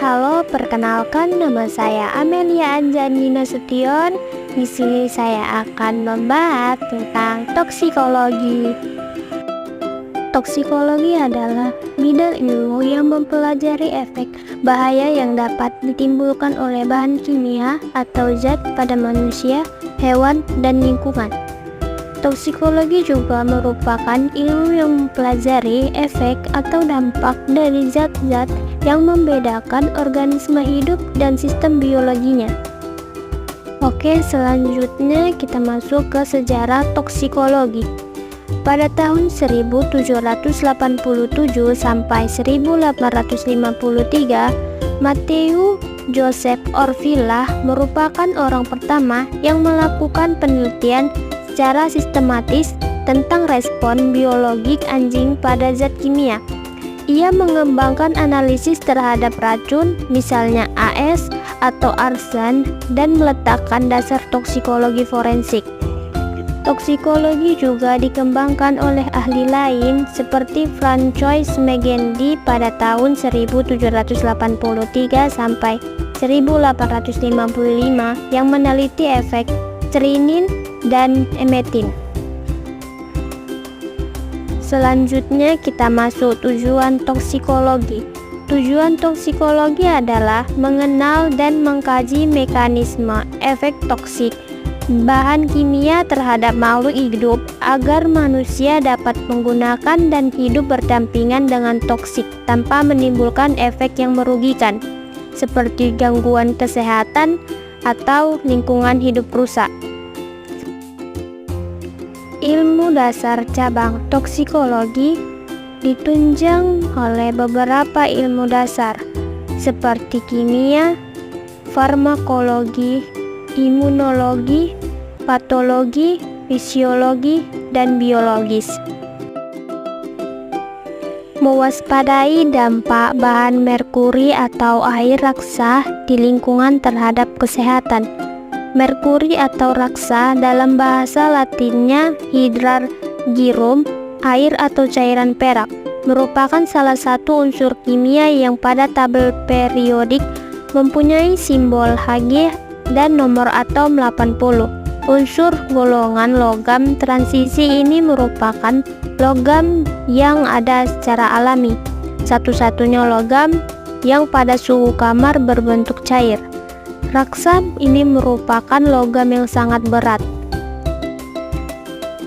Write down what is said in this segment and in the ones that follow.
Halo, perkenalkan nama saya Amelia Anjani Nasution. Di sini saya akan membahas tentang toksikologi. Toksikologi adalah bidang ilmu yang mempelajari efek bahaya yang dapat ditimbulkan oleh bahan kimia atau zat pada manusia, hewan, dan lingkungan. Toksikologi juga merupakan ilmu yang mempelajari efek atau dampak dari zat-zat yang membedakan organisme hidup dan sistem biologinya. Oke, selanjutnya kita masuk ke sejarah toksikologi. Pada tahun 1787 sampai 1853, Matthew Joseph Orvilla merupakan orang pertama yang melakukan penelitian secara sistematis tentang respon biologik anjing pada zat kimia. Ia mengembangkan analisis terhadap racun, misalnya AS atau arsen, dan meletakkan dasar toksikologi forensik. Toksikologi juga dikembangkan oleh ahli lain seperti Francois Magendie pada tahun 1783 sampai 1855 yang meneliti efek strinin dan emetin. Selanjutnya kita masuk tujuan toksikologi. Tujuan toksikologi adalah mengenal dan mengkaji mekanisme efek toksik bahan kimia terhadap makhluk hidup agar manusia dapat menggunakan dan hidup berdampingan dengan toksik tanpa menimbulkan efek yang merugikan, seperti gangguan kesehatan atau lingkungan hidup rusak. Ilmu dasar cabang toksikologi ditunjang oleh beberapa ilmu dasar seperti kimia, farmakologi, imunologi, patologi, fisiologi, dan biologis. Mewaspadai dampak bahan merkuri atau air raksa di lingkungan terhadap kesehatan. Merkuri atau raksa dalam bahasa Latinnya hydrargyrum, air atau cairan perak, merupakan salah satu unsur kimia yang pada tabel periodik mempunyai simbol Hg dan nomor atom 80. Unsur golongan logam transisi ini merupakan logam yang ada secara alami, satu-satunya logam yang pada suhu kamar berbentuk cair. Raksa ini merupakan logam yang sangat berat.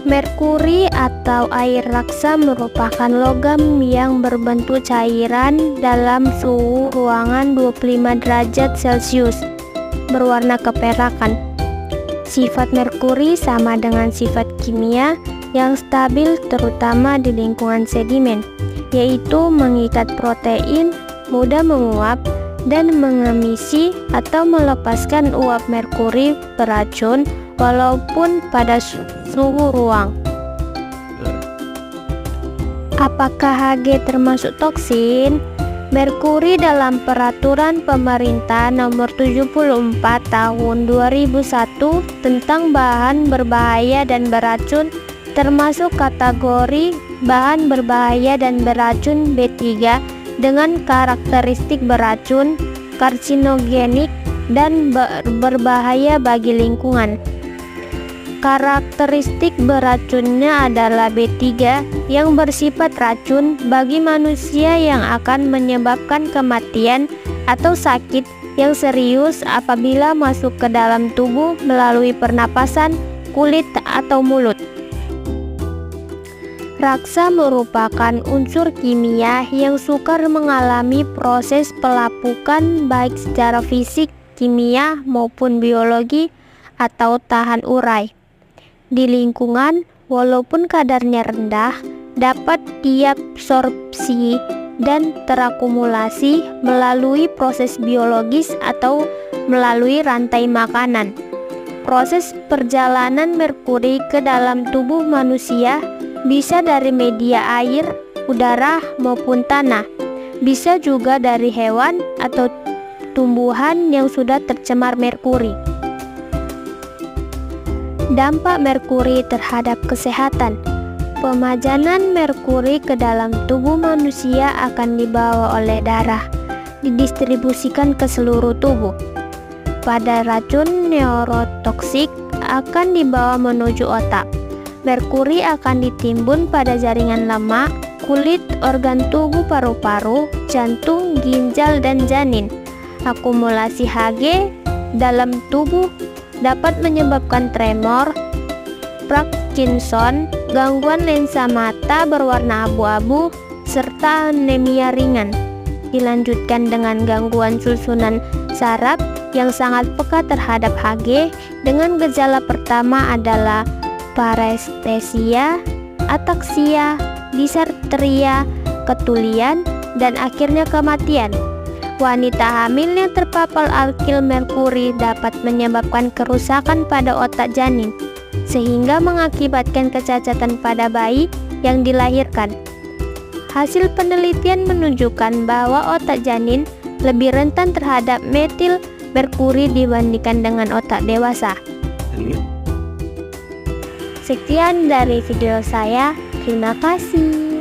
Merkuri atau air raksa merupakan logam yang berbentuk cairan dalam suhu ruangan 25 derajat Celcius, berwarna keperakan. Sifat merkuri sama dengan sifat kimia yang stabil terutama di lingkungan sedimen, yaitu mengikat protein, mudah menguap, dan mengemisi atau melepaskan uap merkuri beracun walaupun pada suhu ruang. Apakah Hg termasuk toksin? Merkuri dalam peraturan pemerintah nomor 74 tahun 2001 tentang bahan berbahaya dan beracun termasuk kategori bahan berbahaya dan beracun B3 dengan karakteristik beracun, karsinogenik, dan berbahaya bagi lingkungan. Karakteristik beracunnya adalah B3 yang bersifat racun bagi manusia yang akan menyebabkan kematian atau sakit yang serius apabila masuk ke dalam tubuh melalui pernapasan, kulit, atau mulut. Raksa merupakan unsur kimia yang sukar mengalami proses pelapukan baik secara fisik, kimia, maupun biologi atau tahan urai. Di lingkungan, walaupun kadarnya rendah, dapat diabsorpsi dan terakumulasi melalui proses biologis atau melalui rantai makanan. Proses perjalanan merkuri ke dalam tubuh manusia bisa dari media air, udara, maupun tanah. Bisa juga dari hewan atau tumbuhan yang sudah tercemar merkuri. Dampak merkuri terhadap kesehatan. Pemajanan merkuri ke dalam tubuh manusia akan dibawa oleh darah. didistribusikan ke seluruh tubuh. Pada racun neurotoksik akan dibawa menuju otak. Merkuri akan ditimbun pada jaringan lemak, kulit, organ tubuh paru-paru, jantung, ginjal, dan janin. Akumulasi Hg dalam tubuh dapat menyebabkan tremor, Parkinson, gangguan lensa mata berwarna abu-abu, serta anemia ringan. Dilanjutkan dengan gangguan susunan saraf yang sangat peka terhadap Hg, dengan gejala pertama adalah parestesia, ataksia, disenteria, ketulian, dan akhirnya kematian. Wanita hamil yang terpapar alkil merkuri dapat menyebabkan kerusakan pada otak janin, sehingga mengakibatkan kecacatan pada bayi yang dilahirkan. Hasil penelitian menunjukkan bahwa otak janin lebih rentan terhadap metil merkuri dibandingkan dengan otak dewasa. Sekian dari video saya, terima kasih.